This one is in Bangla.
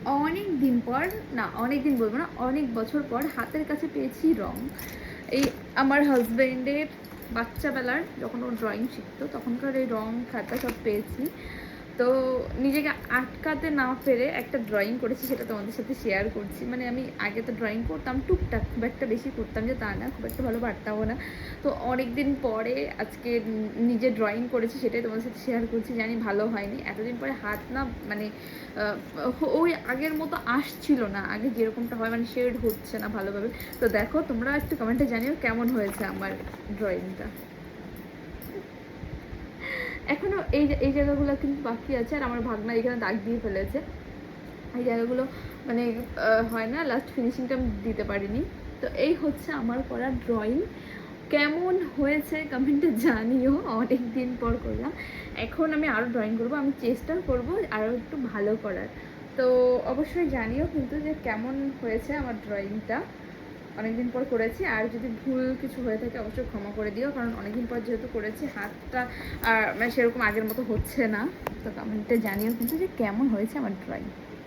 অনেক দিন পর, না অনেক দিন বলবো না, অনেক বছর পর হাতের কাছে পেয়েছি রং। এই আমার হাজব্যান্ডের বাচ্চাবেলার যখন ও ড্রয়িং শিখতো তখনকার এই রং খাতা সব পেয়েছি। তো নিজেকে আটকাতে না পেরে একটা ড্রয়িং করেছি, সেটা তোমাদের সাথে শেয়ার করছি। মানে আমি আগে তো ড্রয়িং করতাম টুকটাক, খুব একটা বেশি করতাম যে তা না, খুব একটা ভালো পারতামও না। তো অনেক দিন পরে আজকে নিজে ড্রয়িং করেছি, সেটাই তোমাদের সাথে শেয়ার করছি। জানি ভালো হয়নি, এতদিন পরে হাত না মানে ওই আগের মতো আসছিল না, আগে যেরকমটা হয়, মানে শেড হচ্ছে না ভালোভাবে। তো দেখো তোমরা একটু কমেন্টে জানিও কেমন হয়েছে আমার ড্রয়িংটা। এখনও এই জায়গাগুলো কিন্তু বাকি আছে, আর আমার ভাগনা এখানে দাগ দিয়ে ফেলেছে। এই জায়গাগুলো মানে হয় না, লাস্ট ফিনিশিংটা আমি দিতে পারিনি। তো এই হচ্ছে আমার করা ড্রয়িং। কেমন হয়েছে কমেন্টে জানিও, অনেক দিন পর করলাম। এখন আমি আরও ড্রয়িং করব, আমি চেষ্টা করব আরও একটু ভালো করার। তো অবশ্যই জানিও কিন্তু যে কেমন হয়েছে আমার ড্রয়িংটা। অনেকদিন পর করেছি, আর যদি ভুল কিছু হয়ে থাকে অবশ্যই ক্ষমা করে দিও, কারণ অনেকদিন পর যেহেতু করেছি হাতটা আর মানে সেরকম আগের মতো হচ্ছে না। তো কমেন্টে জানিও কিন্তু যে কেমন হয়েছে আমার ড্রয়িং।